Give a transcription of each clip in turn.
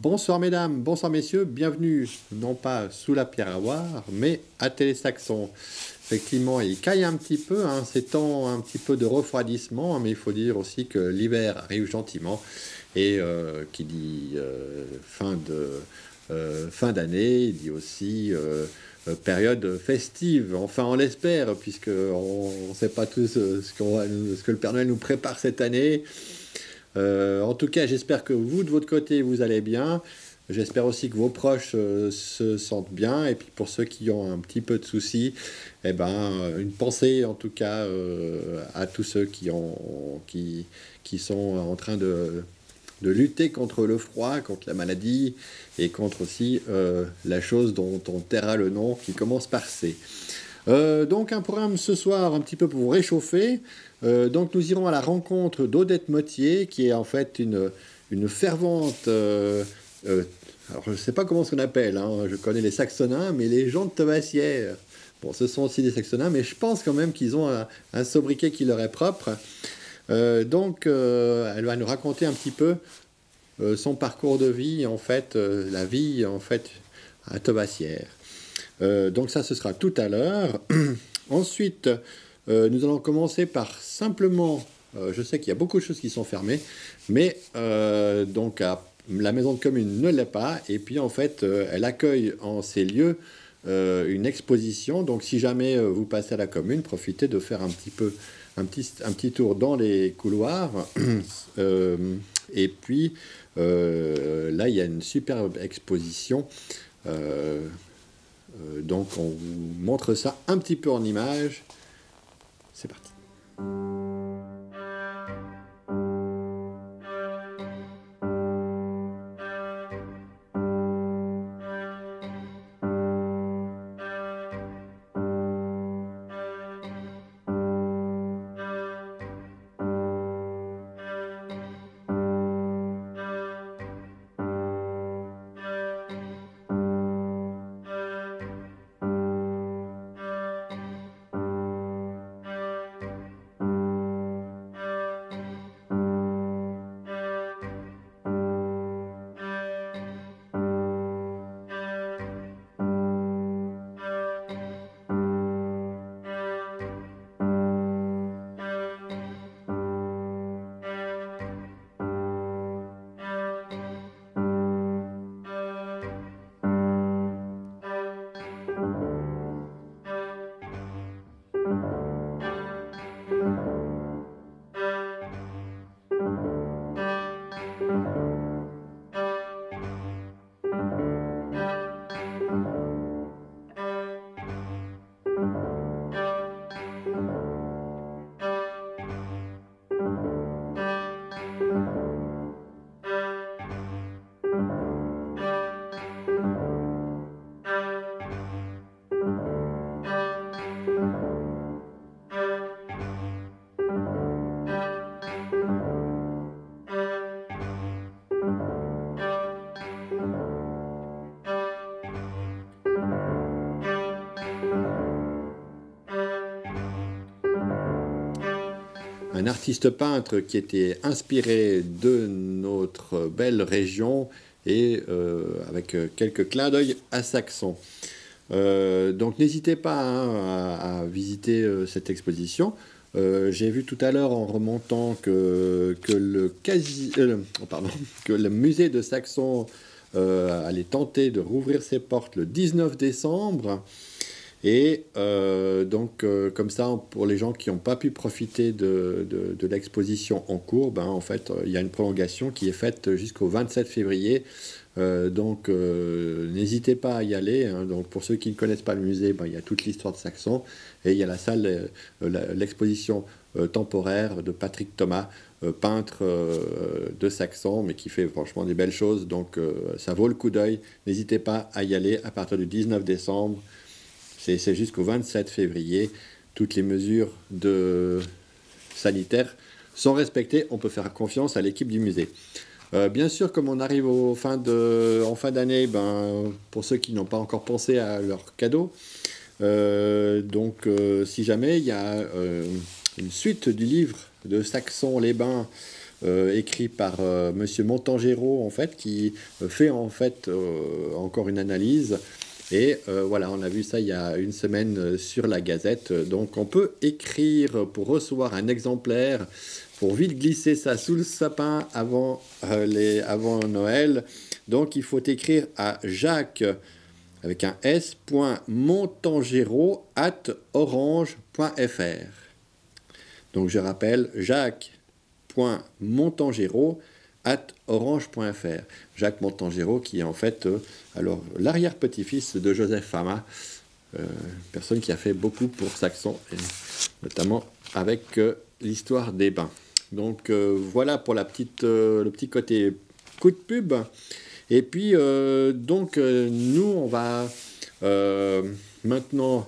Bonsoir mesdames, bonsoir messieurs, bienvenue non pas sous la pierre à voir, mais à Télésaxon. Effectivement, il caille un petit peu, hein, c'est temps un petit peu de refroidissement, mais il faut dire aussi que l'hiver arrive gentiment et qui dit fin d'année, il dit aussi période festive. Enfin, on l'espère, puisqu'on ne sait pas tous ce que le Père Noël nous prépare cette année. En tout cas, j'espère que vous, de votre côté, vous allez bien. J'espère aussi que vos proches se sentent bien. Et puis pour ceux qui ont un petit peu de soucis, eh ben, une pensée en tout cas à tous ceux qui sont en train de lutter contre le froid, contre la maladie et contre aussi la chose dont on taira le nom qui commence par C. Donc un programme ce soir un petit peu pour vous réchauffer. Donc nous irons à la rencontre d'Odette Mottier, qui est en fait une fervente... alors je ne sais pas comment on appelle, hein, je connais les Saxonins, mais les gens de Tobassière. Bon, ce sont aussi des Saxonins, mais je pense quand même qu'ils ont un sobriquet qui leur est propre. Donc elle va nous raconter un petit peu son parcours de vie, en fait, la vie en fait à Tobassière. Donc ça, ce sera tout à l'heure. Ensuite, nous allons commencer par simplement, je sais qu'il y a beaucoup de choses qui sont fermées, mais donc la maison de commune ne l'est pas, et puis en fait, elle accueille en ces lieux une exposition. Donc si jamais vous passez à la commune, profitez de faire un petit tour dans les couloirs. Et puis là, il y a une superbe exposition. Donc on vous montre ça un petit peu en image. C'est parti. Un artiste peintre qui était inspiré de notre belle région et avec quelques clins d'œil à Saxon. Donc n'hésitez pas à visiter cette exposition. J'ai vu tout à l'heure en remontant que le musée de Saxon allait tenter de rouvrir ses portes le 19 décembre. Et donc, comme ça, pour les gens qui n'ont pas pu profiter de l'exposition en cours, ben, en fait, il y a une prolongation qui est faite jusqu'au 27 février. Donc, n'hésitez pas à y aller. Hein. Donc, pour ceux qui ne connaissent pas le musée, ben, il y a toute l'histoire de Saxon. Et il y a la salle, l'exposition temporaire de Patrick Thomas, peintre de Saxon, mais qui fait franchement des belles choses. Donc, ça vaut le coup d'œil. N'hésitez pas à y aller à partir du 19 décembre. C'est jusqu'au 27 février. Toutes les mesures sanitaires sont respectées. On peut faire confiance à l'équipe du musée. Bien sûr, comme on arrive en fin d'année, ben, pour ceux qui n'ont pas encore pensé à leur cadeau, si jamais il y a une suite du livre de Saxon-les-Bains écrit par Monsieur Montangero, en fait, qui fait en fait encore une analyse. Et voilà, on a vu ça il y a une semaine sur la Gazette. Donc on peut écrire pour recevoir un exemplaire, pour vite glisser ça sous le sapin avant Noël. Donc il faut écrire à Jacques avec un s.montangero@orange.fr. Donc je rappelle, jacques.montangero@orange.fr. Jacques Montangero qui est en fait alors l'arrière-petit-fils de Joseph Fama, personne qui a fait beaucoup pour Saxon, et notamment avec l'histoire des bains. Donc voilà pour le petit côté coup de pub. Et puis nous on va maintenant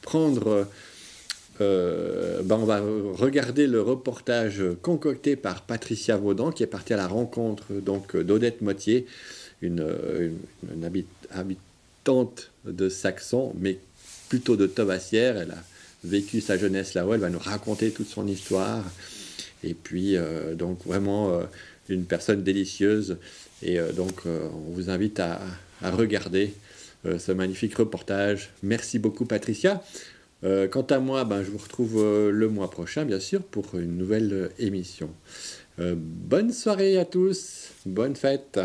prendre on va regarder le reportage concocté par Patricia Vaudan, qui est partie à la rencontre donc d'Odette Mottier, une habitante de Saxon, mais plutôt de Tovassières. Elle a vécu sa jeunesse là-haut, elle va nous raconter toute son histoire. Et puis, donc vraiment une personne délicieuse. Et on vous invite à regarder ce magnifique reportage. Merci beaucoup, Patricia. Quant à moi, je vous retrouve le mois prochain, bien sûr, pour une nouvelle émission. Bonne soirée à tous, bonne fête.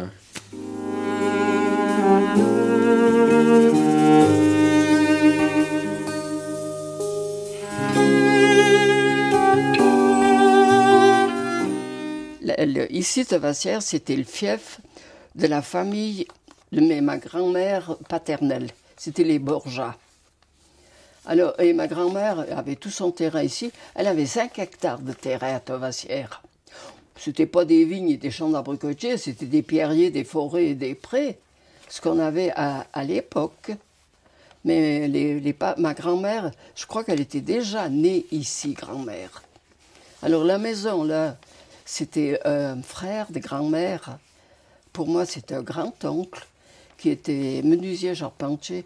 Ici, Tovassières, c'était le fief de la famille de ma grand-mère paternelle. C'était les Borjas. Alors, et ma grand-mère avait tout son terrain ici. Elle avait 5 hectares de terrain à Tovassières. C'était pas des vignes et des champs d'abricotiers, c'était des pierriers, des forêts et des prés, ce qu'on avait à l'époque. Mais ma grand-mère, je crois qu'elle était déjà née ici, grand-mère. Alors la maison, là, c'était un frère de grand-mère. Pour moi, c'était un grand-oncle qui était menuisier charpentier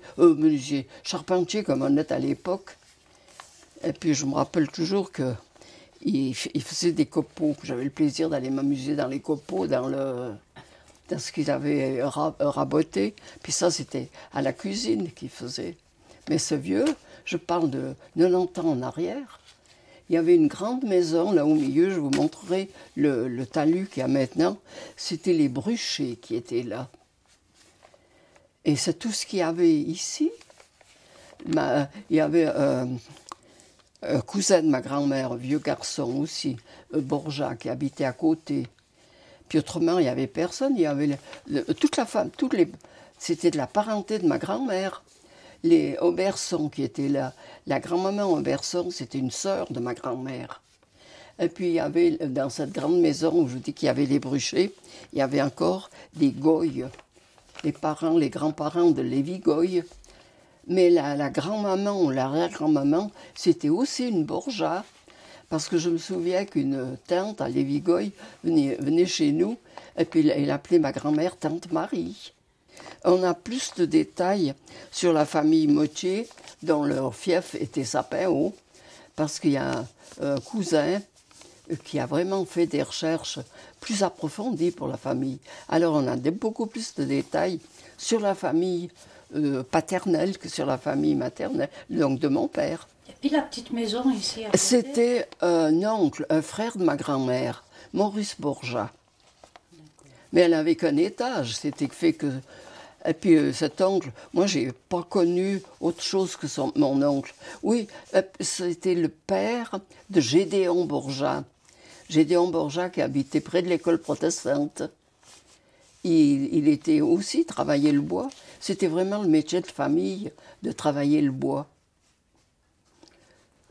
comme on est à l'époque. Et puis je me rappelle toujours qu'il faisait des copeaux. J'avais le plaisir d'aller m'amuser dans les copeaux, dans ce qu'ils avaient raboté. Puis ça, c'était à la cuisine qu'il faisait. Mais ce vieux, je parle de 90 ans en arrière, il y avait une grande maison là au milieu, je vous montrerai le talus qu'il y a maintenant. C'était les Bruchers qui étaient là. Et c'est tout ce qu'il y avait ici. Il y avait un cousin de ma grand-mère, un vieux garçon aussi, Borja, qui habitait à côté. Puis autrement, il n'y avait personne. Il y avait toute la femme, c'était de la parenté de ma grand-mère. Les Auberson qui étaient là. La grand-maman Auberson, c'était une sœur de ma grand-mère. Et puis il y avait, dans cette grande maison où je dis qu'il y avait les Bruchers, il y avait encore des Goy, les grands-parents de Lévi Goy. Mais la grand-maman ou l'arrière-grand-maman, c'était aussi une Borja, parce que je me souviens qu'une tante à Lévi Goy venait chez nous, et puis elle appelait ma grand-mère Tante Marie. On a plus de détails sur la famille Mottier, dont leur fief était Sapin-Haut, parce qu'il y a un cousin qui a vraiment fait des recherches plus approfondies pour la famille. Alors on a beaucoup plus de détails sur la famille paternelle que sur la famille maternelle, donc de mon père. Et puis la petite maison ici à côté. C'était un oncle, un frère de ma grand-mère, Maurice Borja. Mais elle n'avait qu'un étage, c'était fait que... Et puis cet oncle, moi j'ai pas connu autre chose que mon oncle. Oui, c'était le père de Gédéon Borja. Gédéon Borja qui habitait près de l'école protestante. Il était aussi travailler le bois. C'était vraiment le métier de famille de travailler le bois.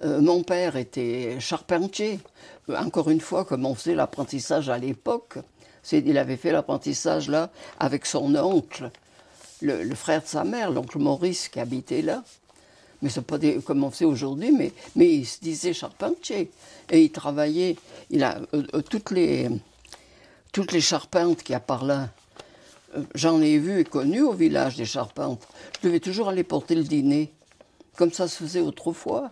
Mon père était charpentier. Encore une fois, comme on faisait l'apprentissage à l'époque, il avait fait l'apprentissage là avec son oncle. Le frère de sa mère, l'oncle Maurice, qui habitait là. Mais c'est pas comme on fait aujourd'hui, mais il se disait charpentier. Et il travaillait, toutes les charpentes qu'il y a par là, j'en ai vu et connu au village des charpentes. Je devais toujours aller porter le dîner, comme ça se faisait autrefois.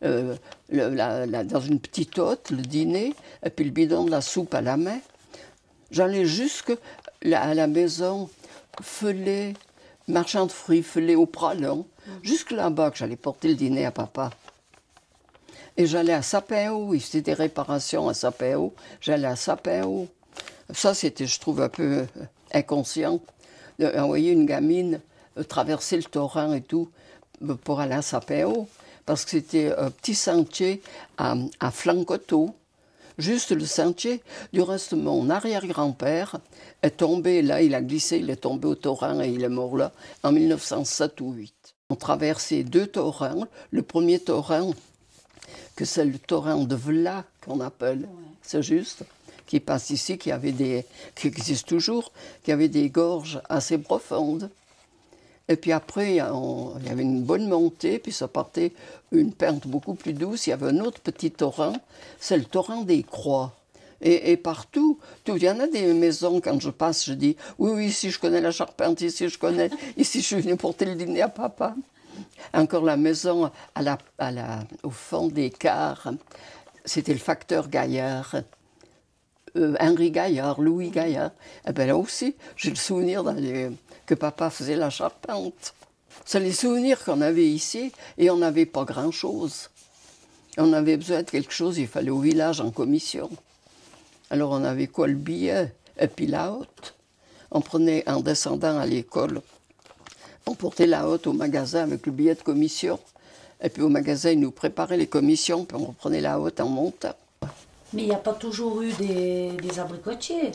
dans une petite hotte, le dîner, et puis le bidon de la soupe à la main. J'allais jusque à la maison Feulé, marchand de fruits, Feulé au Pralon, jusque là-bas que j'allais porter le dîner à papa. Et j'allais à Sapin-Haut, il faisait des réparations à Sapin-Haut, j'allais à Sapin-Haut. Ça, c'était, je trouve, un peu inconscient, d'envoyer une gamine traverser le torrent et tout, pour aller à Sapin-Haut, parce que c'était un petit sentier à flanc coteau. Juste le sentier. Du reste, mon arrière-grand-père est tombé là, il a glissé, il est tombé au torrent et il est mort là, en 1907 ou 8. On traversait 2 torrents. Le premier torrent, que c'est le torrent de Vla, qu'on appelle, c'est juste, qui passe ici, qui existe toujours, qui avait des gorges assez profondes. Et puis après, il y avait une bonne montée, puis ça partait une pente beaucoup plus douce. Il y avait un autre petit torrent, c'est le torrent des Croix. Et partout, il y en a des maisons, quand je passe, je dis « Oui, ici je connais la charpente, ici je connais, ici je suis venu porter le dîner à papa. » Encore la maison au fond des Cars, c'était le facteur Gaillard. Henri Gaillard, Louis Gaillard. Et bien là aussi, j'ai le souvenir que papa faisait la charpente. C'est les souvenirs qu'on avait ici, et on n'avait pas grand-chose. On avait besoin de quelque chose, il fallait au village en commission. Alors on avait quoi, le billet, et puis la hotte. On prenait, en descendant à l'école, on portait la hotte au magasin avec le billet de commission. Et puis au magasin, ils nous préparaient les commissions, puis on prenait la hotte en montant. Mais il n'y a pas toujours eu des abricotiers.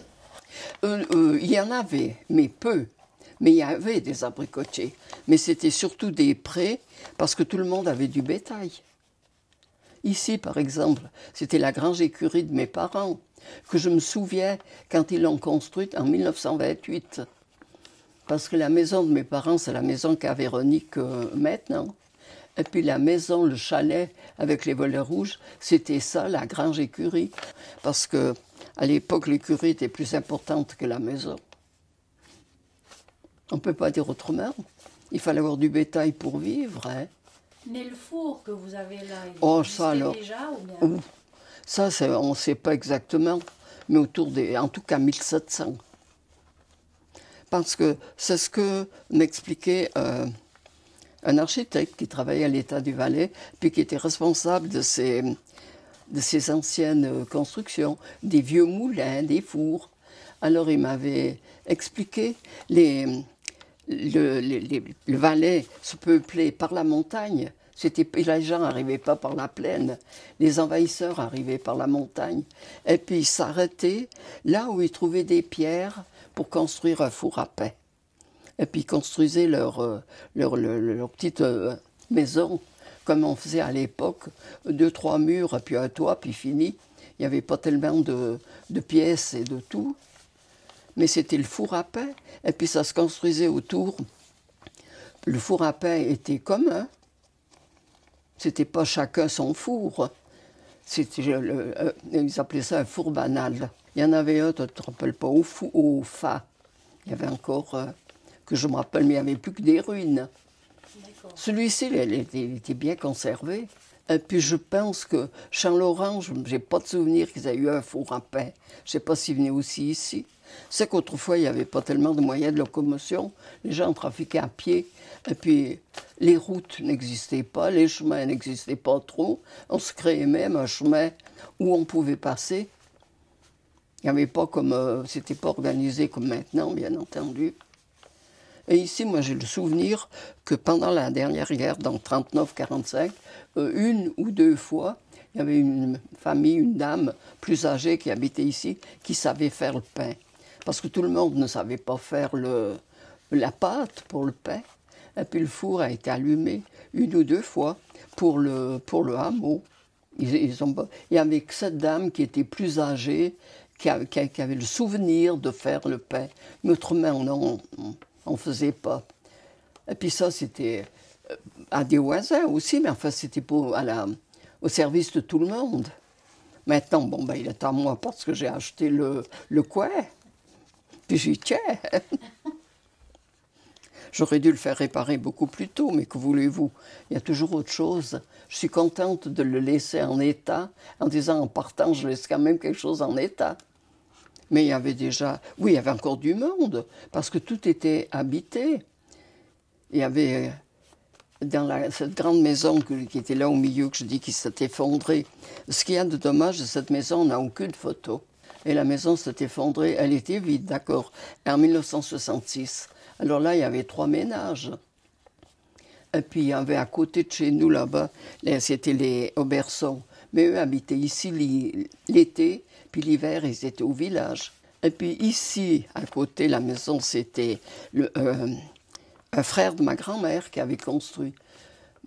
Il y en avait, mais peu. Mais il y avait des abricotiers. Mais c'était surtout des prés, parce que tout le monde avait du bétail. Ici, par exemple, c'était la grange écurie de mes parents, que je me souviens quand ils l'ont construite en 1928. Parce que la maison de mes parents, c'est la maison qu'a Véronique maintenant. Et puis la maison, le chalet avec les volets rouges, c'était ça, la grange écurie. Parce que à l'époque, l'écurie était plus importante que la maison. On ne peut pas dire autrement. Il fallait avoir du bétail pour vivre. Hein. Mais le four que vous avez là, il existait alors, déjà ou bien? Ça, on ne sait pas exactement, mais en tout cas 1700. Parce que c'est ce que m'expliquait un architecte qui travaillait à l'État du Valais, puis qui était responsable de ces anciennes constructions, des vieux moulins, des fours. Alors il m'avait expliqué le Valais se peuplait par la montagne. Les gens n'arrivaient pas par la plaine, les envahisseurs arrivaient par la montagne. Et puis ils s'arrêtaient là où ils trouvaient des pierres pour construire un four à pain. Et puis ils construisaient leur petite maison, comme on faisait à l'époque, 2-3 murs, puis un toit, puis fini. Il n'y avait pas tellement de pièces et de tout. Mais c'était le four à pain, et puis ça se construisait autour. Le four à pain était commun. C'était pas chacun son four. Ils appelaient ça un four banal. Il y en avait un, tu ne te rappelles pas, au Fa. Il y avait encore, que je me rappelle, mais il n'y avait plus que des ruines. Celui-ci, il était bien conservé. Et puis je pense que Champ-Laurent, je n'ai pas de souvenir qu'ils aient eu un four à pain. Je ne sais pas s'ils venaient aussi ici. C'est qu'autrefois, il n'y avait pas tellement de moyens de locomotion. Les gens trafiquaient à pied. Et puis, les routes n'existaient pas, les chemins n'existaient pas trop. On se créait même un chemin où on pouvait passer. Il n'y avait pas comme... c'était pas organisé comme maintenant, bien entendu. Et ici, moi, j'ai le souvenir que pendant la dernière guerre, dans 39-45, une ou deux fois, il y avait une famille, une dame plus âgée qui habitait ici, qui savait faire le pain. Parce que tout le monde ne savait pas faire la pâte pour le pain. Et puis le four a été allumé une ou deux fois pour le hameau. Il y avait que cette dame qui était plus âgée, qui avait le souvenir de faire le pain. Mais autrement, non, on ne faisait pas. Et puis ça, c'était à des voisins aussi, mais enfin, c'était au service de tout le monde. Maintenant, il est à moi parce que j'ai acheté le coin. Puis j'y tiens. J'aurais dû le faire réparer beaucoup plus tôt, mais que voulez-vous? Il y a toujours autre chose. Je suis contente de le laisser en état, en disant en partant, je laisse quand même quelque chose en état. Mais il y avait déjà... Oui, il y avait encore du monde, parce que tout était habité. Il y avait... Dans cette grande maison qui était là au milieu, que je dis qui s'est effondrée. Ce qu'il y a de dommage de cette maison, on n'a aucune photo. Et la maison s'est effondrée, elle était vide, d'accord, en 1966. Alors là, il y avait 3 ménages. Et puis il y avait à côté de chez nous, là-bas, c'était les Auberçons. Mais eux habitaient ici l'été, puis l'hiver, ils étaient au village. Et puis ici, à côté, la maison, c'était un frère de ma grand-mère qui avait construit.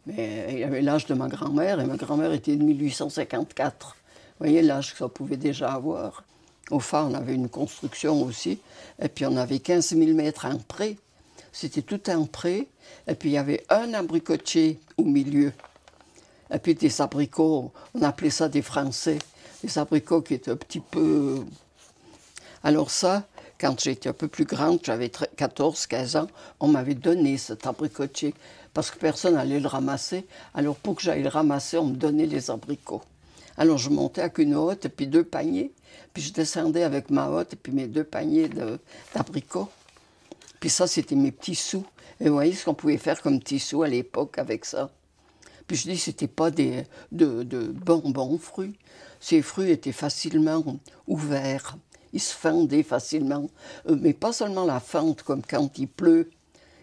Mais il avait l'âge de ma grand-mère, et ma grand-mère était de 1854. Vous voyez l'âge que ça pouvait déjà avoir. Au phare, on avait une construction aussi, et puis on avait 15 000 mètres en pré. C'était tout en pré, et puis il y avait un abricotier au milieu. Et puis des abricots, on appelait ça des Français, des abricots qui étaient un petit peu... Alors ça, quand j'étais un peu plus grande, j'avais 14-15 ans, on m'avait donné cet abricotier, parce que personne n'allait le ramasser. Alors pour que j'aille le ramasser, on me donnait les abricots. Alors je montais avec une hotte et puis 2 paniers, puis je descendais avec ma hotte et puis mes 2 paniers d'abricots. Puis ça, c'était mes petits sous. Et vous voyez ce qu'on pouvait faire comme petits sous à l'époque avec ça. Puis je dis, c'était pas de bons fruits. Ces fruits étaient facilement ouverts. Ils se fendaient facilement. Mais pas seulement la fente, comme quand il pleut.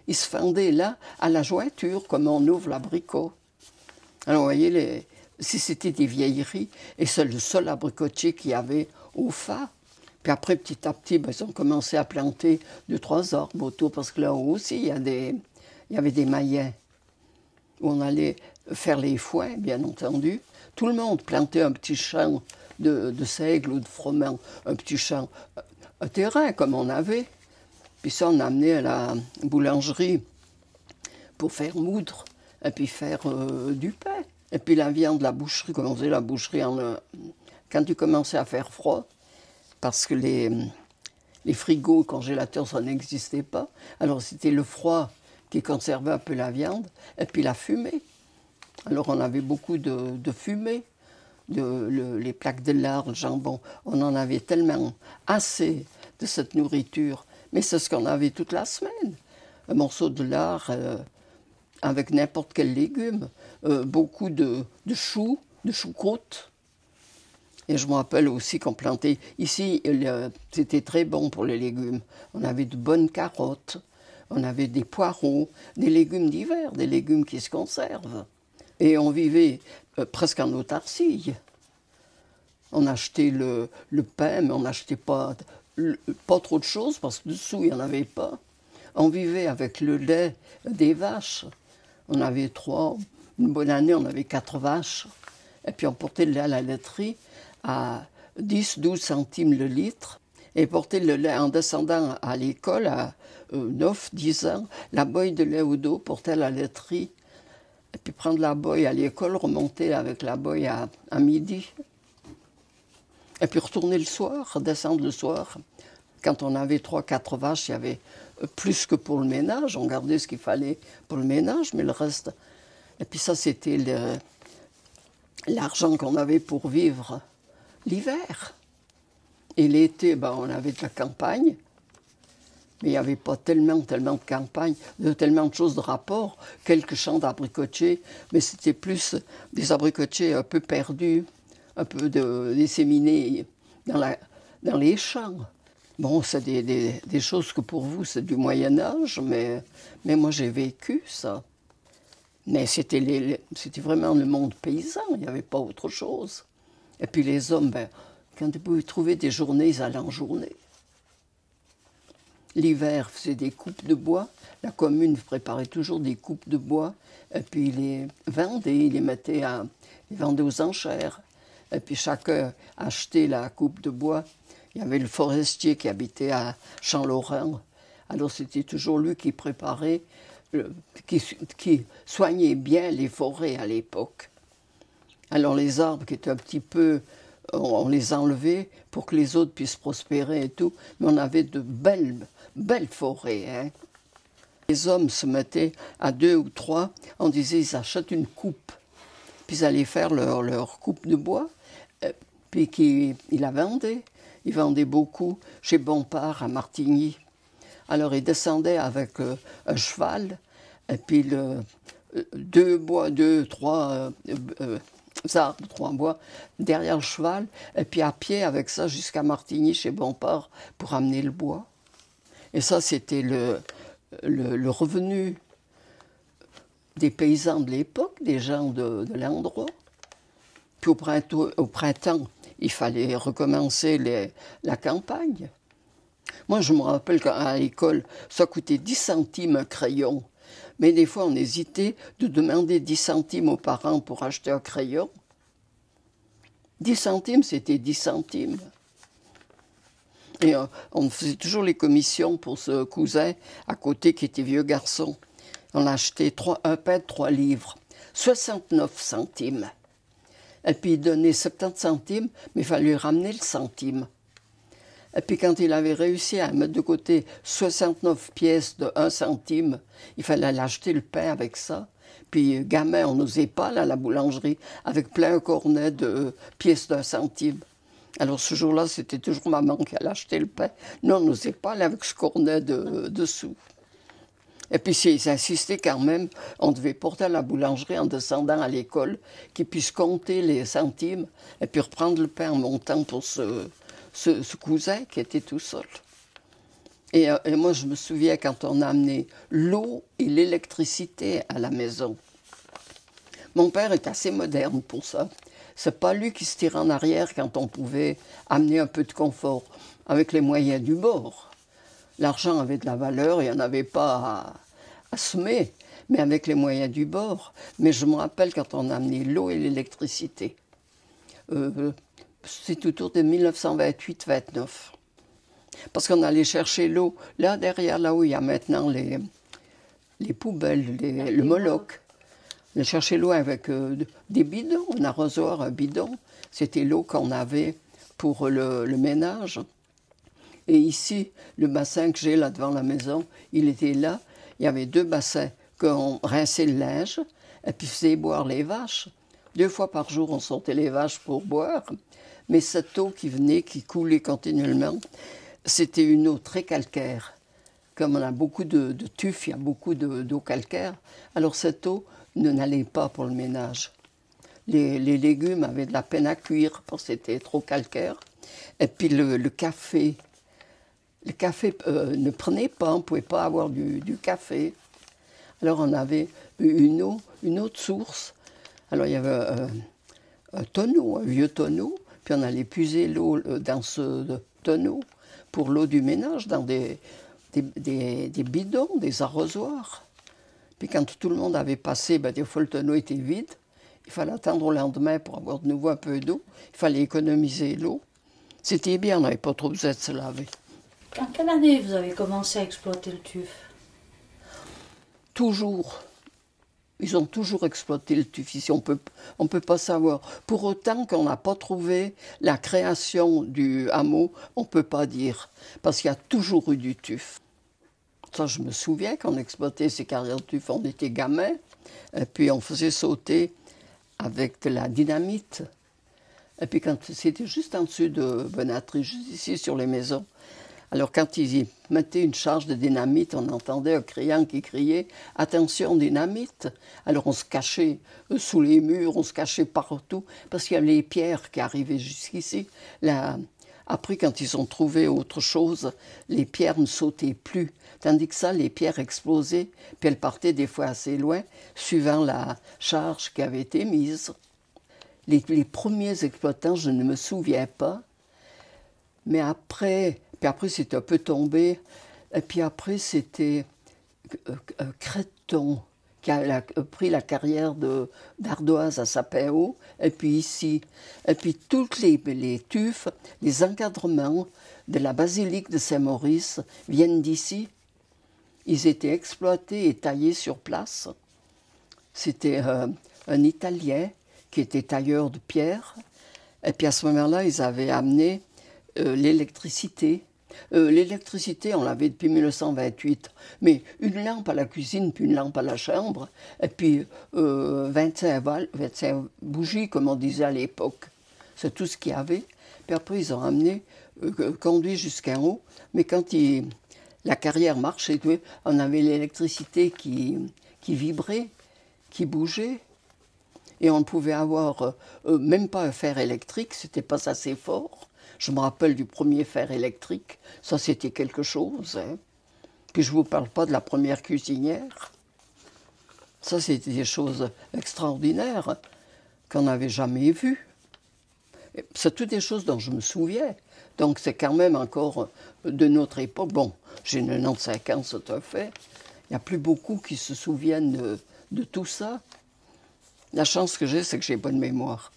Ils se fendaient là, à la jointure, comme on ouvre l'abricot. Alors vous voyez, si c'était des vieilleries, et c'est le seul abricotier qu'il y avait au phare. Puis après, petit à petit, ils ont commencé à planter 2-3 arbres autour, parce que là aussi, il y avait des maillets où on allait faire les foins, bien entendu. Tout le monde plantait un petit champ de seigle ou de froment, un petit champ, un terrain comme on avait. Puis ça, on amenait à la boulangerie pour faire moudre, et puis faire du pain. Et puis la viande, la boucherie, comme on faisait la boucherie, quand tu commençais à faire froid, parce que les frigos, congélateurs, ça n'existait pas. Alors c'était le froid qui conservait un peu la viande, et puis la fumée. Alors on avait beaucoup de fumée, les plaques de lard, le jambon. On en avait tellement assez de cette nourriture, mais c'est ce qu'on avait toute la semaine. Un morceau de lard avec n'importe quel légume, beaucoup de choux, de choucroute. Et je me rappelle aussi qu'on plantait... Ici, c'était très bon pour les légumes. On avait de bonnes carottes, on avait des poireaux, des légumes d'hiver, des légumes qui se conservent. Et on vivait presque en autarcie. On achetait le pain, mais on n'achetait pas trop de choses, parce que dessous, il n'y en avait pas. On vivait avec le lait des vaches. On avait 3, une bonne année, on avait 4 vaches. Et puis on portait le lait à la laiterie à 10-12 centimes le litre. Et porter le lait en descendant à l'école à 9-10 ans, la boîte de lait au dos, porter à la laiterie. Et puis prendre la boîte à l'école, remonter avec la boîte à midi. Et puis retourner le soir, redescendre le soir. Quand on avait 3-4 vaches, il y avait plus que pour le ménage. On gardait ce qu'il fallait pour le ménage, mais le reste... Et puis ça, c'était l'argent qu'on avait pour vivre l'hiver. Et l'été, on avait de la campagne, mais il n'y avait pas tellement de campagne, tellement de choses de rapport, quelques champs d'abricotiers, mais c'était plus des abricotiers un peu perdus, un peu disséminés dans les champs. Bon, c'est des choses que pour vous, c'est du Moyen-Âge, mais moi j'ai vécu ça. Mais c'était vraiment le monde paysan, il n'y avait pas autre chose. Et puis les hommes, quand ils pouvaient trouver des journées, ils allaient en journée. L'hiver, faisaient des coupes de bois. La commune préparait toujours des coupes de bois. Et puis ils les vendaient, ils les vendaient aux enchères. Et puis chacun achetait la coupe de bois. Il y avait le forestier qui habitait à Champ-Laurent. Alors c'était toujours lui qui préparait, qui soignait bien les forêts à l'époque. Alors les arbres qui étaient un petit peu... On les enlevait pour que les autres puissent prospérer et tout. Mais on avait de belles forêts. Hein. Les hommes se mettaient à 2 ou 3, on disait ils achètent une coupe, puis ils allaient faire leur coupe de bois, puis ils la vendaient. Ils vendaient beaucoup chez Bompard à Martigny. Alors ils descendaient avec un cheval, et puis trois arbres, 3 bois, derrière le cheval, et puis à pied avec ça jusqu'à Martigny chez Bompard pour amener le bois. Et ça, c'était le revenu des paysans de l'époque, des gens de l'endroit. Puis au printemps, il fallait recommencer la campagne. Moi, je me rappelle qu'à l'école, ça coûtait 10 centimes un crayon. Mais des fois, on hésitait de demander 10 centimes aux parents pour acheter un crayon. 10 centimes, c'était 10 centimes. Et on faisait toujours les commissions pour ce cousin à côté qui était vieux garçon. On achetait un pain de 3 livres, 69 centimes. Et puis il donnait 70 centimes, mais il fallait lui ramener le centime. Et puis quand il avait réussi à mettre de côté 69 pièces de 1 centime, il fallait aller acheter le pain avec ça. Puis gamin, on n'osait pas aller à la boulangerie avec plein cornet de pièces d'1 centime. Alors ce jour-là, c'était toujours maman qui allait acheter le pain. Nous, on n'osait pas aller avec ce cornet de sous. Et puis ils insistaient quand même, on devait porter à la boulangerie en descendant à l'école, qu'ils puissent compter les centimes et puis reprendre le pain en montant pour ce cousin qui était tout seul. Et moi, je me souviens quand on a amené l'eau et l'électricité à la maison. Mon père est assez moderne pour ça. C'est pas lui qui se tire en arrière quand on pouvait amener un peu de confort, avec les moyens du bord. L'argent avait de la valeur, il n'y en avait pas à semer, mais avec les moyens du bord. Mais je me rappelle quand on a amené l'eau et l'électricité. C'est autour de 1928-29. Parce qu'on allait chercher l'eau là derrière, là où il y a maintenant les poubelles, le Moloch. On allait chercher l'eau avec des bidons, un arrosoir, un bidon. C'était l'eau qu'on avait pour le ménage. Et ici, le bassin que j'ai là devant la maison, il était là. Il y avait 2 bassins qu'on rinçait le linge et puis faisait boire les vaches. 2 fois par jour, on sortait les vaches pour boire. Mais cette eau qui venait, qui coulait continuellement, c'était une eau très calcaire. Comme on a beaucoup de tuf, il y a beaucoup d'eau calcaire. Alors cette eau n'allait pas pour le ménage. Les légumes avaient de la peine à cuire parce que c'était trop calcaire. Et puis le café ne prenait pas, on ne pouvait pas avoir du café. Alors on avait une autre source. Alors il y avait un tonneau, un vieux tonneau, puis on allait puiser l'eau dans ce tonneau pour l'eau du ménage, dans des bidons, des arrosoirs. Puis quand tout le monde avait passé, des fois le tonneau était vide. Il fallait attendre au lendemain pour avoir de nouveau un peu d'eau. Il fallait économiser l'eau. C'était bien, on n'avait pas trop besoin de se laver. En quelle année vous avez commencé à exploiter le tuf? Toujours. Ils ont toujours exploité le tuf ici, on peut pas savoir. Pour autant qu'on n'a pas trouvé la création du hameau, on ne peut pas dire. Parce qu'il y a toujours eu du tuf. Ça, je me souviens qu'on exploitait ces carrières de tuf, on était gamins, et puis on faisait sauter avec de la dynamite. Et puis quand c'était juste en dessus de Bonatry, juste ici sur les maisons, alors quand ils y mettaient une charge de dynamite, on entendait un criant qui criait « Attention, dynamite !» Alors on se cachait sous les murs, on se cachait partout, parce qu'il y avait les pierres qui arrivaient jusqu'ici. Après, quand ils ont trouvé autre chose, les pierres ne sautaient plus. Tandis que ça, les pierres explosaient, puis elles partaient des fois assez loin, suivant la charge qui avait été mise. Les premiers exploitants, je ne me souviens pas, mais après c'était un peu tombé, et puis après c'était Créton qui a pris la carrière d'ardoise à Sapin-Haut, et puis ici. Et puis toutes les tufs, les encadrements de la basilique de Saint-Maurice viennent d'ici. Ils étaient exploités et taillés sur place. C'était un Italien qui était tailleur de pierre. Et puis à ce moment-là, ils avaient amené l'électricité. L'électricité, on l'avait depuis 1928, mais une lampe à la cuisine, puis une lampe à la chambre, et puis 25 bougies, comme on disait à l'époque. C'est tout ce qu'il y avait. Puis après, ils ont amené, conduit jusqu'en haut, mais quand la carrière marchait, on avait l'électricité qui vibrait, qui bougeait. Et on pouvait avoir même pas un fer électrique, c'était pas assez fort. Je me rappelle du premier fer électrique, ça c'était quelque chose. Hein. Puis je vous parle pas de la première cuisinière. Ça c'était des choses extraordinaires qu'on n'avait jamais vues. C'est toutes des choses dont je me souviens. Donc c'est quand même encore de notre époque. Bon, j'ai 95 ans, c'est un fait. Il n'y a plus beaucoup qui se souviennent de tout ça. La chance que j'ai, c'est que j'ai bonne mémoire.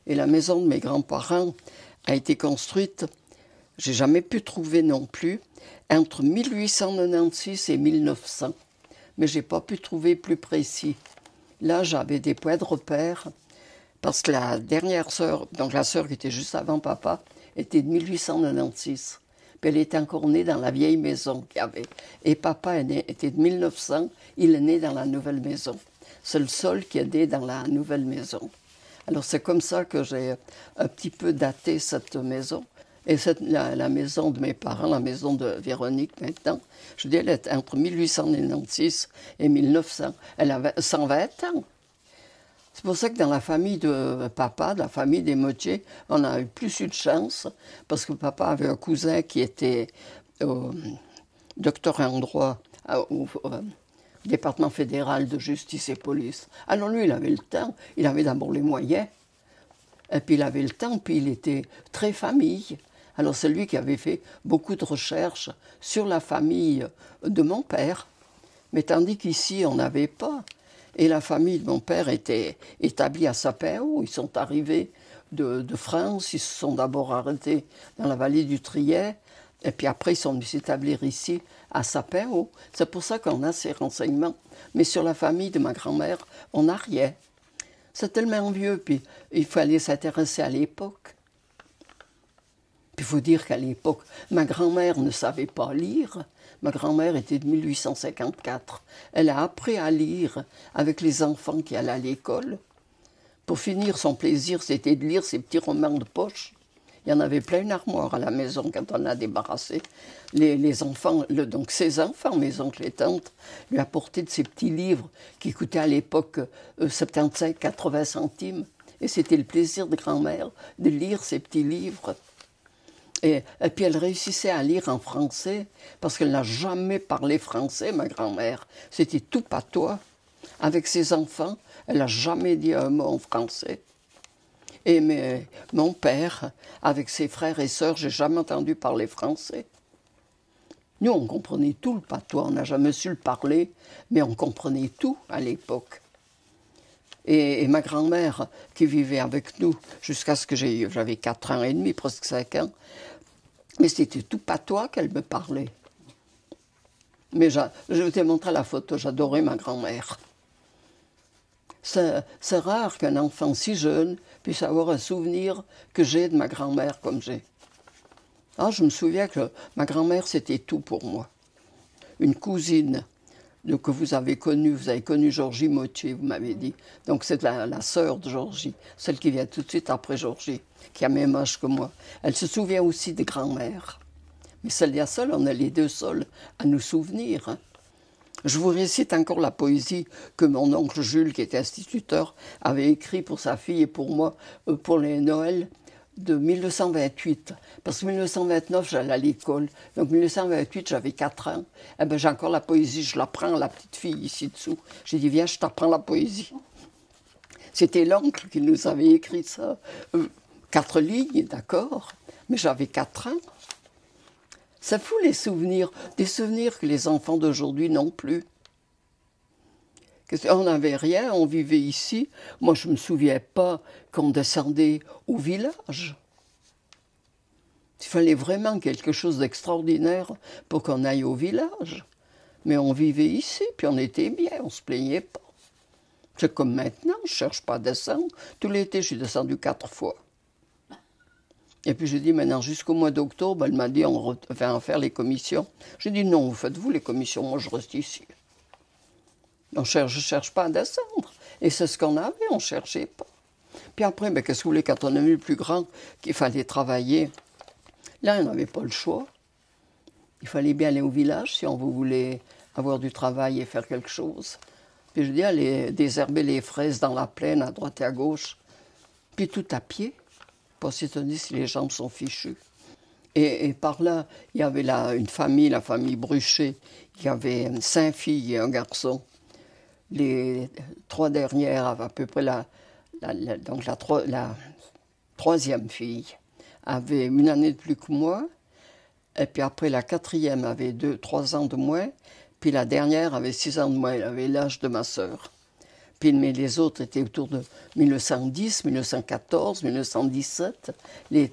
Et la maison de mes grands-parents a été construite, j'ai jamais pu trouver non plus, entre 1896 et 1900. Mais j'ai pas pu trouver plus précis. Là, j'avais des points de repère, parce que la dernière sœur, donc la sœur qui était juste avant papa, était de 1896. Puis elle était encore née dans la vieille maison qu'il y avait. Et papa était de 1900, il est né dans la nouvelle maison. C'est le seul qui est né dans la nouvelle maison. Alors c'est comme ça que j'ai un petit peu daté cette maison. Et la maison de mes parents, la maison de Véronique maintenant, je dis elle est entre 1896 et 1900. Elle avait 120 ans. C'est pour ça que dans la famille de papa, de la famille des Motier, on a eu plus de chance, parce que papa avait un cousin qui était docteur en droit au département fédéral de justice et police. Alors lui, il avait le temps, il avait d'abord les moyens, et puis il avait le temps, puis il était très famille. Alors c'est lui qui avait fait beaucoup de recherches sur la famille de mon père, mais tandis qu'ici, on n'avait pas. Et la famille de mon père était établie à Sapin-Haut. Ils sont arrivés de France, ils se sont d'abord arrêtés dans la vallée du Trier, et puis après ils sont venus s'établir ici, à Sapin-Haut. C'est pour ça qu'on a ces renseignements. Mais sur la famille de ma grand-mère, on n'a rien. C'est tellement vieux, puis il fallait s'intéresser à l'époque. Puis il faut dire qu'à l'époque, ma grand-mère ne savait pas lire. Ma grand-mère était de 1854. Elle a appris à lire avec les enfants qui allaient à l'école. Pour finir, son plaisir, c'était de lire ses petits romans de poche. Il y en avait plein une armoire à la maison quand on a débarrassé. Les enfants, donc ses enfants, mes oncles et tantes, lui apportaient de ces petits livres qui coûtaient à l'époque 75-80 centimes. Et c'était le plaisir de grand-mère de lire ces petits livres. Et puis elle réussissait à lire en français, parce qu'elle n'a jamais parlé français, ma grand-mère. C'était tout patois. Avec ses enfants, elle n'a jamais dit un mot en français. Et mon père, avec ses frères et sœurs, j'ai jamais entendu parler français. Nous, on comprenait tout le patois, on n'a jamais su le parler, mais on comprenait tout à l'époque. Et ma grand-mère, qui vivait avec nous jusqu'à ce que j'avais 4 ans et demi, presque 5 ans, mais c'était tout patois qu'elle me parlait. Mais je t'ai montré la photo, j'adorais ma grand-mère. C'est rare qu'un enfant si jeune puisse avoir un souvenir que j'ai de ma grand-mère comme j'ai. Ah, je me souviens que ma grand-mère, c'était tout pour moi. Une cousine que vous avez connu Georgie Motier, vous m'avez dit. Donc c'est la sœur de Georgie, celle qui vient tout de suite après Georgie, qui a le même âge que moi. Elle se souvient aussi des grands-mères. Mais celle-là seule, on est les deux seuls à nous souvenir. Hein. Je vous récite encore la poésie que mon oncle Jules, qui était instituteur, avait écrit pour sa fille et pour moi, pour les Noëls de 1928. Parce que 1929, j'allais à l'école. Donc 1928, j'avais 4 ans. Eh ben, j'ai encore la poésie, je l'apprends à la petite fille ici dessous. J'ai dit, viens, je t'apprends la poésie. C'était l'oncle qui nous avait écrit ça. 4 lignes, d'accord, mais j'avais 4 ans. Ça fout les souvenirs, des souvenirs que les enfants d'aujourd'hui n'ont plus. On n'avait rien, on vivait ici. Moi, je ne me souviens pas qu'on descendait au village. Il fallait vraiment quelque chose d'extraordinaire pour qu'on aille au village. Mais on vivait ici, puis on était bien, on ne se plaignait pas. C'est comme maintenant, je ne cherche pas à descendre. Tout l'été, je suis descendu 4 fois. Et puis j'ai dit, maintenant, jusqu'au mois d'octobre, elle m'a dit, on va faire les commissions. J'ai dit, non, faites-vous les commissions, moi je reste ici. Je ne cherche pas à descendre. Et c'est ce qu'on avait, on ne cherchait pas. Puis après, ben, qu'est-ce que vous voulez, quand on est venu plus grand, qu'il fallait travailler, là, on n'avait pas le choix. Il fallait bien aller au village si on voulait avoir du travail et faire quelque chose. Puis je dis, aller désherber les fraises dans la plaine, à droite et à gauche. Puis tout à pied. Pas s'étonner si les jambes sont fichues. Et par là, il y avait une famille, la famille Bruchet. Il y avait 5 filles et un garçon. Les 3 dernières avaient à peu près donc la 3e fille avait 1 année de plus que moi. Et puis après, la 4e avait 3 ans de moins. Puis la dernière avait 6 ans de moins. Elle avait l'âge de ma sœur. Puis, mais les autres étaient autour de 1910, 1914, 1917. Les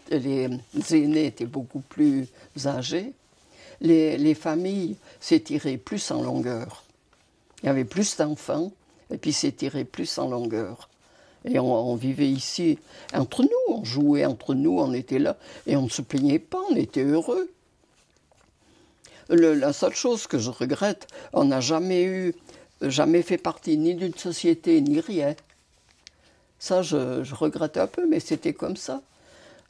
aînés étaient beaucoup plus âgés. Les familles s'étiraient plus en longueur. Il y avait plus d'enfants, et puis s'étiraient plus en longueur. Et on vivait ici entre nous, on jouait entre nous, on était là, et on ne se plaignait pas, on était heureux. La seule chose que je regrette, on n'a jamais fait partie ni d'une société, ni rien. Ça, je regrette un peu, mais c'était comme ça.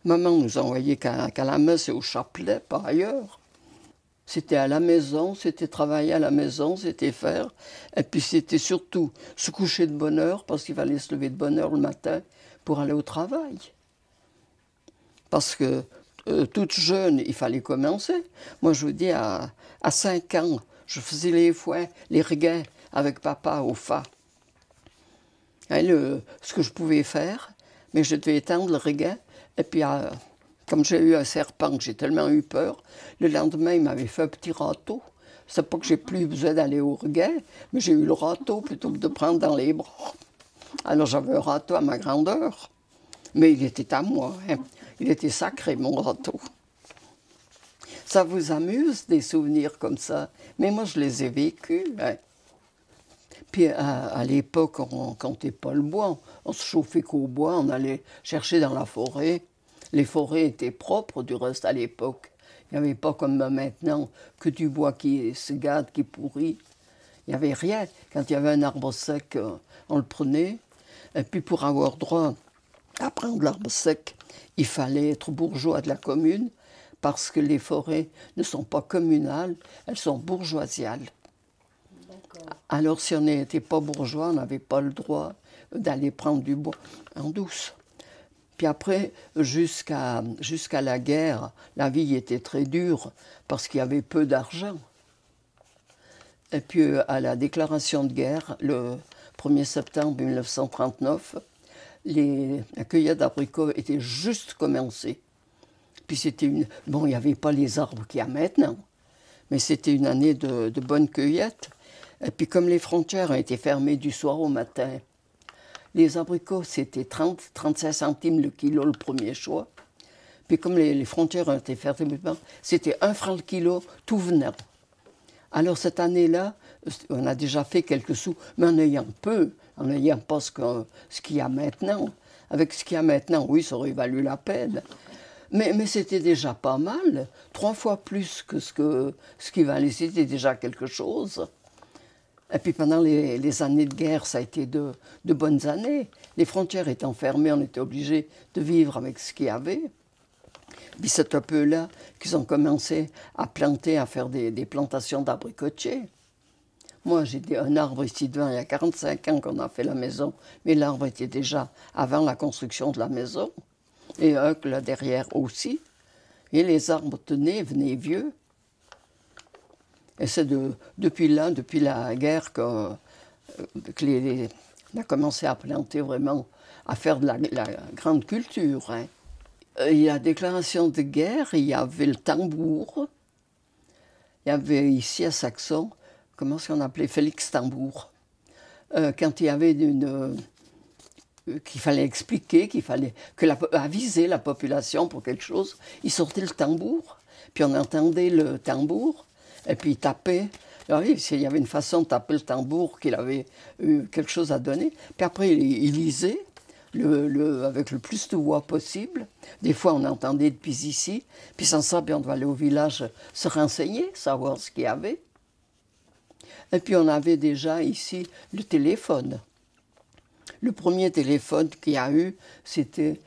Maman nous envoyait qu'à la messe et au chapelet, par ailleurs. C'était à la maison, c'était travailler à la maison, c'était faire. Et puis c'était surtout se coucher de bonne heure, parce qu'il fallait se lever de bonne heure le matin pour aller au travail. Parce que toute jeune, il fallait commencer. Moi, je vous dis, à 5 ans, je faisais les foins, les regains avec papa au fa. Et ce que je pouvais faire, mais je devais étendre le regain. Et puis, comme j'ai eu un serpent, que j'ai tellement eu peur, le lendemain, il m'avait fait un petit râteau. C'est pas que j'ai plus besoin d'aller au regain, mais j'ai eu le râteau plutôt que de prendre dans les bras. Alors j'avais un râteau à ma grandeur, mais il était à moi, hein. Il était sacré, mon râteau. Ça vous amuse, des souvenirs comme ça? Mais moi, je les ai vécus, hein. Puis à l'époque, on ne comptait pas le bois. On se chauffait qu'au bois, on allait chercher dans la forêt. Les forêts étaient propres, du reste, à l'époque. Il n'y avait pas comme maintenant que du bois qui se gâte, qui pourrit. Il n'y avait rien. Quand il y avait un arbre sec, on le prenait. Et puis pour avoir droit à prendre l'arbre sec, il fallait être bourgeois de la commune, parce que les forêts ne sont pas communales, elles sont bourgeoisiales. Alors si on n'était pas bourgeois, on n'avait pas le droit d'aller prendre du bois en douce. Puis après, jusqu'à la guerre, la vie était très dure parce qu'il y avait peu d'argent. Et puis à la déclaration de guerre, le 1er septembre 1939, la cueillette d'abricots était juste commencée. Puis c'était bon, il n'y avait pas les arbres qu'il y a maintenant, mais c'était une année de bonne cueillette. Et puis comme les frontières ont été fermées du soir au matin, les abricots, c'était 30-35 centimes le kilo, le premier choix. Puis comme les frontières ont été fermées, c'était 1 franc le kilo, tout venant. Alors cette année-là, on a déjà fait quelques sous, mais en ayant peu, en n'ayant pas ce qu'il y a maintenant. Avec ce qu'il y a maintenant, oui, ça aurait valu la peine. Mais c'était déjà pas mal, 3 fois plus que ce qui valait, c'était déjà quelque chose. Et puis pendant les années de guerre, ça a été de bonnes années. Les frontières étant fermées, on était obligés de vivre avec ce qu'il y avait. Puis c'est un peu là qu'ils ont commencé à planter, à faire des plantations d'abricotiers. Moi, j'ai un arbre ici devant, il y a 45 ans qu'on a fait la maison, mais l'arbre était déjà avant la construction de la maison. Et un là derrière aussi. Et les arbres tenaient, venaient vieux. Et c'est depuis la guerre qu'on a commencé à planter vraiment, à faire de la grande culture, hein. Il y a la déclaration de guerre, il y avait le tambour. Il y avait ici à Saxon, comment est-ce qu'on appelait Félix Tambour. Quand il y avait qu'il fallait expliquer, qu'il fallait aviser la population pour quelque chose, il sortait le tambour, puis on entendait le tambour, et puis il tapait. Alors, il y avait une façon de taper le tambour qu'il avait eu quelque chose à donner. Puis après, il lisait avec le plus de voix possible. Des fois, on entendait depuis ici. Puis sans ça, on devait aller au village se renseigner, savoir ce qu'il y avait. Et puis, on avait déjà ici le téléphone. Le premier téléphone qu'il y a eu, c'était,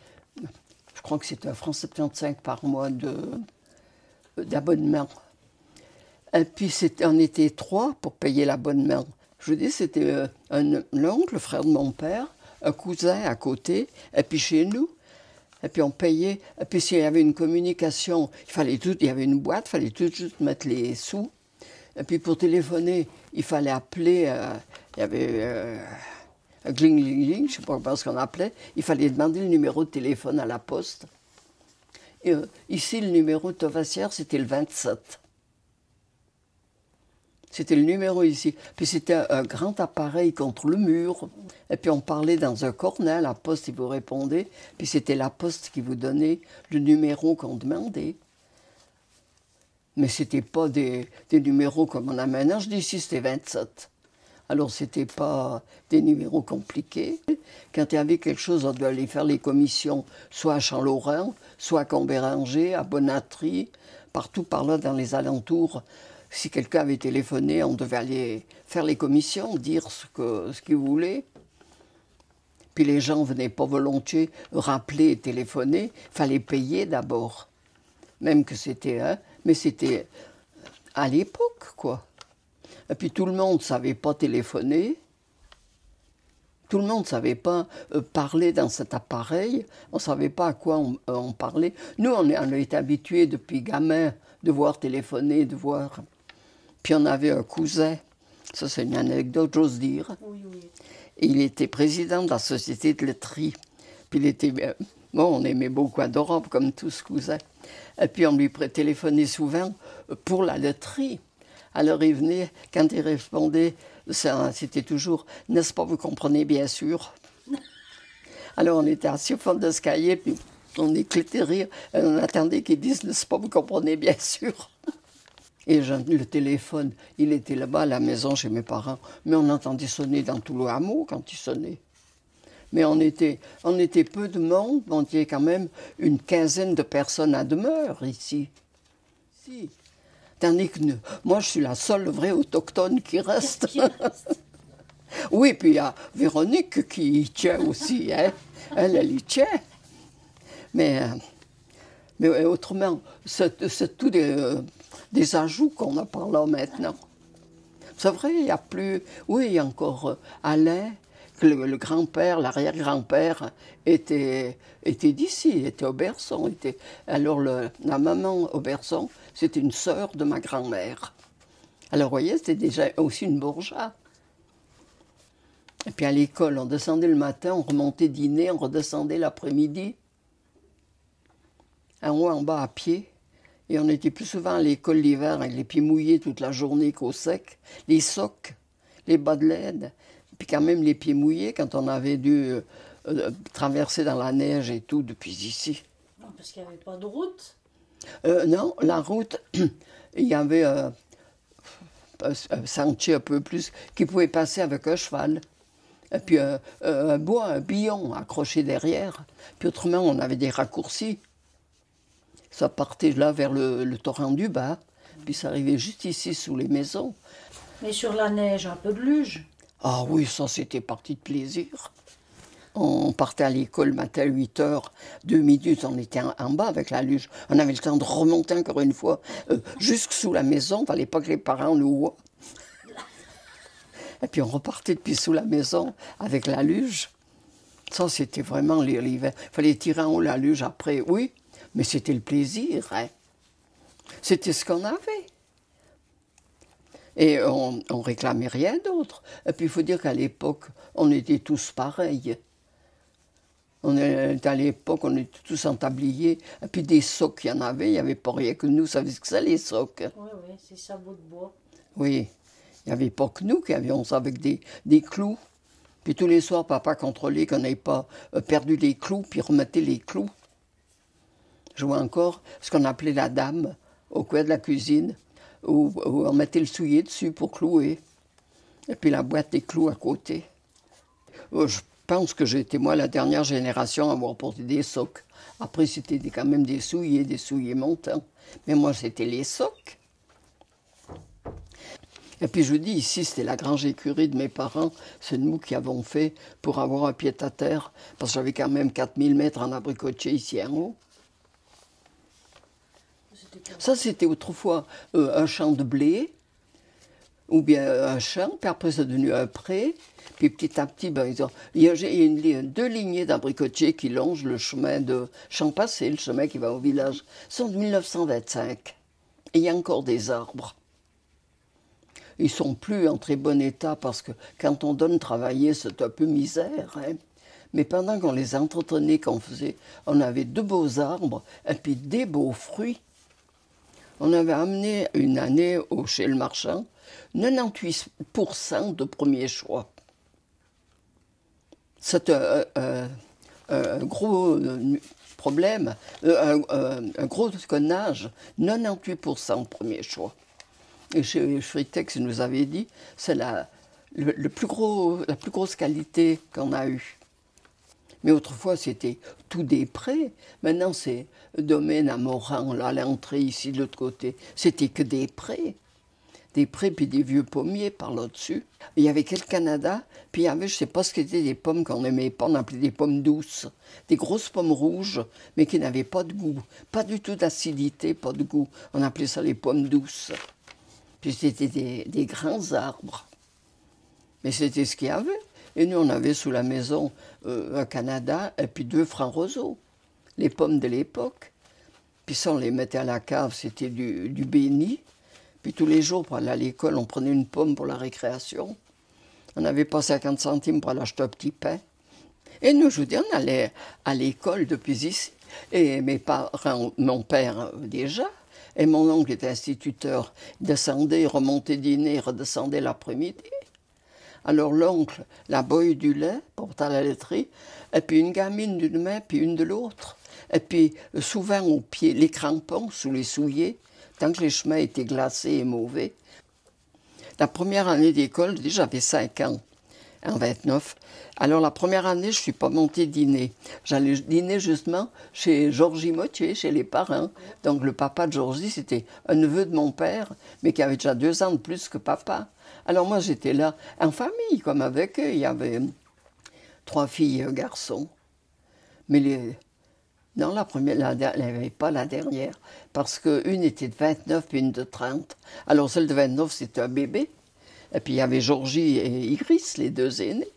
je crois que c'était 1 franc 75 par mois d'abonnement. Et puis, on était 3 pour payer l'abonnement. Je vous dis, c'était l'oncle, le frère de mon père, un cousin à côté, et puis chez nous. Et puis on payait. Et puis s'il y avait une communication, il y avait une boîte, il fallait tout juste mettre les sous. Et puis pour téléphoner, il fallait appeler. Il y avait un gling-gling-gling, je ne sais pas comment ce qu'on appelait. Il fallait demander le numéro de téléphone à la poste. Et, ici, le numéro de Tovassière, c'était le 27. C'était le numéro ici. Puis c'était un grand appareil contre le mur. Et puis on parlait dans un cornet, la poste, il vous répondait. Puis c'était la poste qui vous donnait le numéro qu'on demandait. Mais c'était pas des numéros comme on a maintenant. Je dis ici, c'était 27. Alors c'était pas des numéros compliqués. Quand il y avait quelque chose, on devait aller faire les commissions, soit à Champ-Laurent, soit à Combéranger, à Bonatry, partout par là dans les alentours. Si quelqu'un avait téléphoné, on devait aller faire les commissions, dire ce qu'il voulait. Puis les gens venaient pas volontiers rappeler et téléphoner. Il fallait payer d'abord. Même que c'était... mais c'était à l'époque, quoi. Et puis tout le monde ne savait pas téléphoner. Tout le monde ne savait pas parler dans cet appareil. On ne savait pas à quoi on parlait. Nous, on a été habitués depuis gamin de voir téléphoner, de voir... Puis on avait un cousin, ça c'est une anecdote, j'ose dire. Oui, oui. Il était président de la société de laiterie. Puis il était, bon, on aimait beaucoup, adorable, comme tous cousins. Et puis on lui téléphonait souvent pour la laiterie. Alors il venait, quand il répondait, c'était toujours « N'est-ce pas, vous comprenez bien sûr ?» Alors on était assis au fond de l'escalier, puis on éclatait de rire, et on attendait qu'il dise « N'est-ce pas, vous comprenez bien sûr ?» Et le téléphone, il était là-bas à la maison chez mes parents, mais on entendait sonner dans tout le hameau quand il sonnait. Mais on était peu de monde, on était quand même une quinzaine de personnes à demeure ici. Si. Tandis que moi, je suis la seule vraie autochtone qui reste. Oui, puis il y a Véronique qui y tient aussi, hein. Elle y tient. Mais autrement, c'est tout des ajouts qu'on a par là maintenant. C'est vrai, il n'y a plus... Oui, il y a encore Alain, que le grand-père, l'arrière-grand-père était d'ici, était au Berson. Alors la maman au Berson, c'était une sœur de ma grand-mère. Alors vous voyez, c'était déjà aussi une bourgeoise. Et puis à l'école, on descendait le matin, on remontait dîner, on redescendait l'après-midi. En haut, en bas, à pied. Et on était plus souvent à l'école l'hiver avec les pieds mouillés toute la journée qu'au sec. Les socs, les bas de laine, puis quand même les pieds mouillés quand on avait dû traverser dans la neige et tout depuis ici. Non, parce qu'il n'y avait pas de route. Non, la route, il y avait un sentier un peu plus qui pouvait passer avec un cheval. Et puis un bois, un billon accroché derrière. Puis autrement, on avait des raccourcis. Ça partait là vers le torrent du bas, puis ça arrivait juste ici sous les maisons. Mais sur la neige, un peu de luge. Ah oui, ça c'était partie de plaisir. On partait à l'école le matin à 8 h, 2 minutes, on était en bas avec la luge. On avait le temps de remonter encore une fois jusque sous la maison, il ne fallait pas que les parents nous voient. Et puis on repartait depuis sous la maison avec la luge. Ça c'était vraiment l'hiver. Il fallait tirer en haut la luge après, oui. Mais c'était le plaisir, hein. C'était ce qu'on avait. Et on réclamait rien d'autre. Et puis il faut dire qu'à l'époque, on était tous pareils. À l'époque, on était tous en tablier. Et puis des socs, il y en avait. Il n'y avait pas rien que nous. Vous savez ce que c'est, les socs? Oui, oui, c'est sabots de bois. Oui. Il n'y avait pas que nous qui avions ça avec des clous. Puis tous les soirs, papa contrôlait qu'on n'ait pas perdu les clous, puis remettait les clous. Je vois encore ce qu'on appelait la dame au coin de la cuisine, où on mettait le soulier dessus pour clouer. Et puis la boîte des clous à côté. pense que j'étais, moi, la dernière génération à avoir porté des socques. Après, c'était quand même des souliers montants. Mais moi, c'était les socques. Et puis, je vous dis, ici, c'était la grange écurie de mes parents. C'est nous qui avons fait pour avoir un pied-à-terre. Parce que j'avais quand même 4000 mètres en abricotier ici en haut. Ça, c'était autrefois un champ de blé, ou bien un champ, puis après, c'est devenu un pré. Puis petit à petit, ben, il y a deux lignées d'abricotiers qui longent le chemin de Champassé, le chemin qui va au village. Ils sont de 1925. Et il y a encore des arbres. Ils ne sont plus en très bon état parce que quand on donne travailler, c'est un peu misère. Hein. Mais pendant qu'on les entretenait, on avait de beaux arbres et puis des beaux fruits. On avait amené une année chez le marchand 98% de premier choix. C'est un gros problème, un gros connage, 98% premier choix. Et chez Fritex, ils nous avaient dit, c'est la plus grosse qualité qu'on a eue. Mais autrefois, c'était tout des prés. Maintenant, c'est domaine à Morin, là, à l'entrée, ici, de l'autre côté. C'était que des prés. Des prés, puis des vieux pommiers par là-dessus. Il y avait quelques Canada, puis il y avait, je ne sais pas ce qu'étaient des pommes qu'on n'aimait pas, on appelait des pommes douces. Des grosses pommes rouges, mais qui n'avaient pas de goût. Pas du tout d'acidité, pas de goût. On appelait ça les pommes douces. Puis c'était des grands arbres. Mais c'était ce qu'il y avait. Et nous, on avait sous la maison un Canada et puis 2 francs roseaux, les pommes de l'époque. Puis ça, on les mettait à la cave, c'était du béni. Puis tous les jours, pour aller à l'école, on prenait une pomme pour la récréation. On n'avait pas 50 centimes pour aller acheter un petit pain. Et nous, je vous dis, on allait à l'école depuis ici. Et mes parents, mon père déjà, et mon oncle était instituteur, descendait, remontait dîner, redescendait l'après-midi. Alors l'oncle, la boye du lait, portait à la laiterie, et puis une gamine d'une main, puis une de l'autre. Et puis souvent aux pieds, les crampons sous les souliers, tant que les chemins étaient glacés et mauvais. La première année d'école, j'avais 5 ans, en 29. Alors la première année, je ne suis pas montée dîner. J'allais dîner justement chez Georgie Mottier, chez les parents. Donc le papa de Georgie, c'était un neveu de mon père, mais qui avait déjà 2 ans de plus que papa. Alors moi, j'étais là en famille, comme avec eux. Il y avait 3 filles et un garçon. Mais non, la première, il n'y avait pas la dernière, parce qu'une était de 29 et une de 30. Alors celle de 29, c'était un bébé. Et puis il y avait Georgie et Iris, les 2 aînés.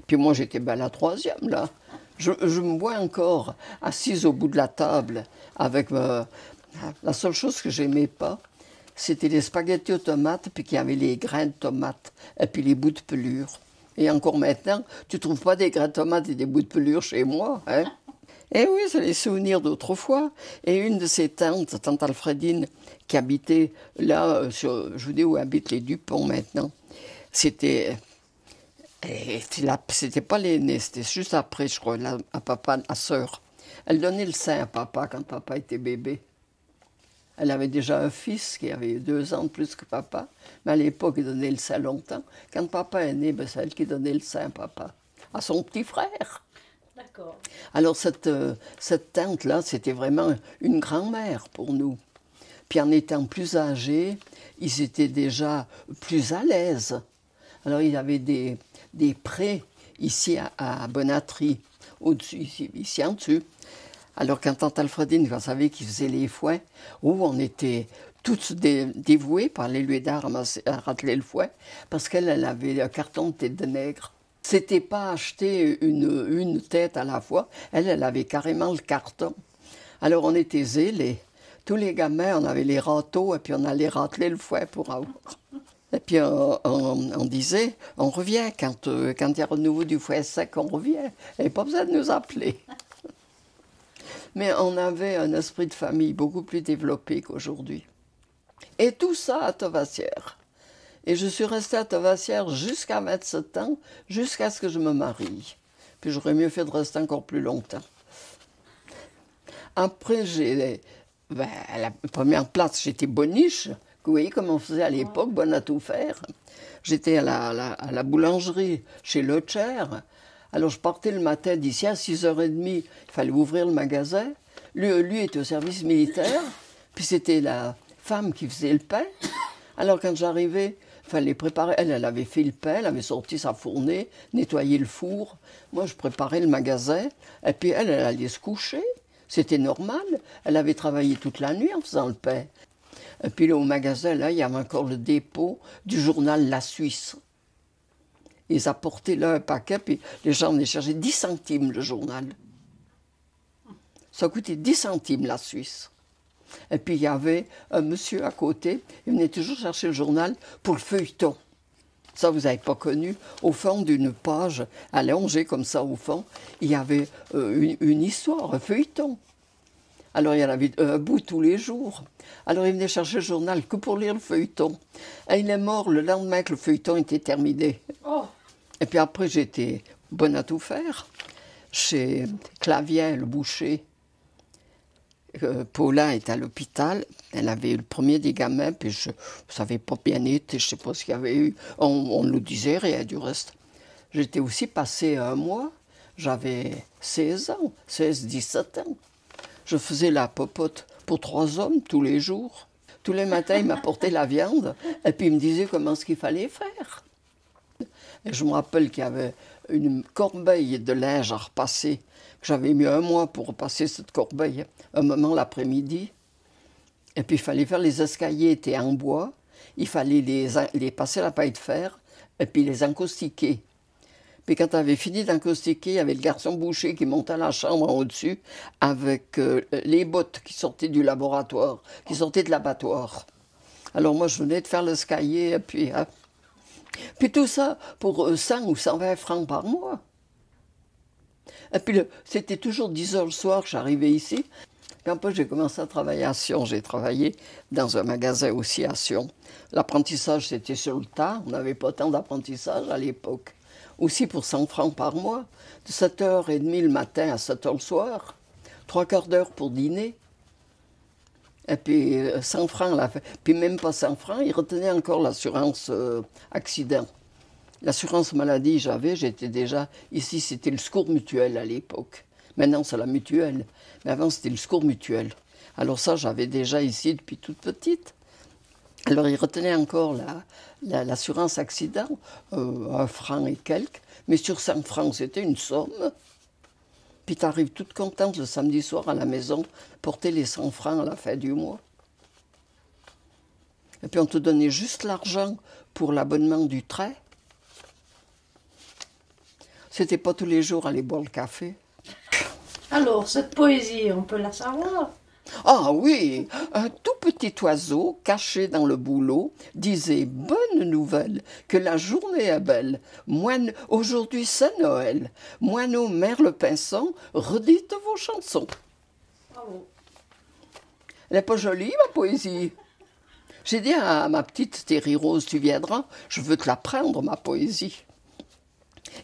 Puis moi, j'étais la 3e, là. Je me vois encore assise au bout de la table avec... la seule chose que j'aimais pas, c'était les spaghettis aux tomates, puis qu'il y avait les grains de tomates, et puis les bouts de pelure. Et encore maintenant, tu ne trouves pas des grains de tomates et des bouts de pelure chez moi, hein? Eh oui, c'est les souvenirs d'autrefois. Et une de ses tantes, tante Alfredine, qui habitait là, je vous dis où habitent les Dupont maintenant, c'était pas l'aînée, c'était juste après, je crois, à papa, à sœur. Elle donnait le sein à papa quand papa était bébé. Elle avait déjà un fils qui avait 2 ans de plus que papa, mais à l'époque, il donnait le sein longtemps. Quand papa est né, c'est elle qui donnait le sein à papa, à son petit frère. D'accord. Alors cette tante-là, c'était vraiment une grand-mère pour nous. Puis en étant plus âgés, ils étaient déjà plus à l'aise. Alors il y avait des prés ici à Bonatry, au-dessus, ici en dessus. Alors quand tante Alfredine, vous savez qu'ils faisaient les foins, on était toutes dévouées pour aller lui aider à rateler le foin, parce qu'elle avait un carton de tête de nègre. C'était pas acheter une tête à la fois, elle avait carrément le carton. Alors on était zélés. Tous les gamins, on avait les râteaux et puis on allait rateler le foin pour avoir. Et puis on disait, on revient, quand il y a renouveau du foin sec, on revient. Il n'y avait pas besoin de nous appeler. Mais on avait un esprit de famille beaucoup plus développé qu'aujourd'hui. Et tout ça à Tovassières. Et je suis restée à Tovassières jusqu'à 27 ans, jusqu'à ce que je me marie. Puis j'aurais mieux fait de rester encore plus longtemps. Après, la première place, j'étais boniche. Vous voyez comme on faisait à l'époque, bonne à tout faire. J'étais à la boulangerie chez Leclerc, Alors je partais le matin d'ici à 6h30, il fallait ouvrir le magasin. Lui était au service militaire, puis c'était la femme qui faisait le pain. Alors quand j'arrivais, il fallait préparer. Elle avait fait le pain, elle avait sorti sa fournée, nettoyé le four. Moi, je préparais le magasin, et puis elle allait se coucher. C'était normal. Elle avait travaillé toute la nuit en faisant le pain. Et puis là, au magasin, là, il y avait encore le dépôt du journal La Suisse. Ils apportaient là un paquet, puis les gens venaient chercher 10 centimes le journal. Ça coûtait 10 centimes La Suisse. Et puis il y avait un monsieur à côté, il venait toujours chercher le journal pour le feuilleton. Ça, vous n'avez pas connu. Au fond d'une page, allongée comme ça au fond, il y avait une histoire, un feuilleton. Alors il y en avait un bout tous les jours. Alors il venait chercher le journal que pour lire le feuilleton. Et il est mort le lendemain que le feuilleton était terminé. Oh. Et puis après, j'étais bonne à tout faire. Chez Clavien, le boucher, Paula est à l'hôpital. Elle avait eu le premier des gamins, puis je ne savais pas bien été, je ne sais pas ce qu'il y avait eu. On ne nous disait rien du reste. J'étais aussi passé un mois. J'avais 16 ans, 17 ans. Je faisais la popote pour 3 hommes tous les jours. Tous les matins, ils m'apportaient la viande et puis ils me disaient comment ce qu'il fallait faire. Et je me rappelle qu'il y avait une corbeille de linge à repasser. J'avais mis 1 mois pour repasser cette corbeille, un moment l'après-midi. Et puis il fallait faire les escaliers, étaient en bois. Il fallait les passer à la paille de fer et puis les encaustiquer. Puis quand on avait fini d'encaustiquer, il y avait le garçon boucher qui montait à la chambre en au-dessus avec les bottes qui sortaient du laboratoire, qui sortaient de l'abattoir. Alors moi, je venais de faire l'escalier, et puis tout ça pour 100 ou 120 francs par mois. Et puis c'était toujours 10 heures le soir que j'arrivais ici. Puis après, j'ai commencé à travailler à Sion. J'ai travaillé dans un magasin aussi à Sion. L'apprentissage, c'était sur le tas. On n'avait pas tant d'apprentissage à l'époque. Aussi pour 100 francs par mois, de 7h30 le matin à 7h le soir, 3/4 d'heure pour dîner. Et puis 100 francs, puis même pas 100 francs, ils retenaient encore l'assurance accident. L'assurance maladie, j'étais déjà, ici c'était le secours mutuel à l'époque. Maintenant c'est la mutuelle, mais avant c'était le secours mutuel. Alors ça, j'avais déjà ici depuis toute petite. Alors, ils retenaient encore l'assurance accident, 1 franc et quelques, mais sur 100 francs, c'était une somme. Puis tu arrives toute contente le samedi soir à la maison, porter les 100 francs à la fin du mois. Et puis on te donnait juste l'argent pour l'abonnement du train. C'était pas tous les jours aller boire le café. Alors, cette poésie, on peut la savoir? Ah oui, un tout petit oiseau caché dans le bouleau disait « Bonne nouvelle, que la journée est belle. Aujourd'hui c'est Noël. Moineau, merle, pinson, redites vos chansons. » Bravo. Elle n'est pas jolie, ma poésie. J'ai dit à ma petite Terry Rose, tu viendras, je veux te l'apprendre, ma poésie.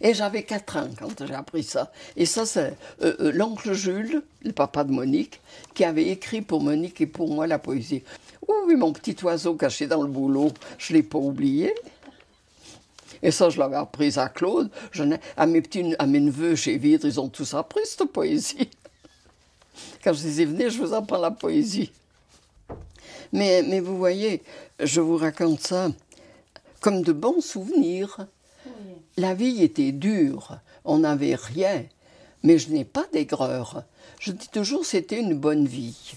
Et j'avais 4 ans quand j'ai appris ça. Et ça, c'est l'oncle Jules, le papa de Monique, qui avait écrit pour Monique et pour moi la poésie. Oui, mon petit oiseau caché dans le bouleau, je ne l'ai pas oublié. Et ça, je l'avais apprise à Claude. À mes neveux chez Vidre, ils ont tous appris cette poésie. Quand je les ai venus, je vous apprends la poésie. Mais vous voyez, je vous raconte ça comme de bons souvenirs. La vie était dure, on n'avait rien, mais je n'ai pas d'aigreur. Je dis toujours c'était une bonne vie.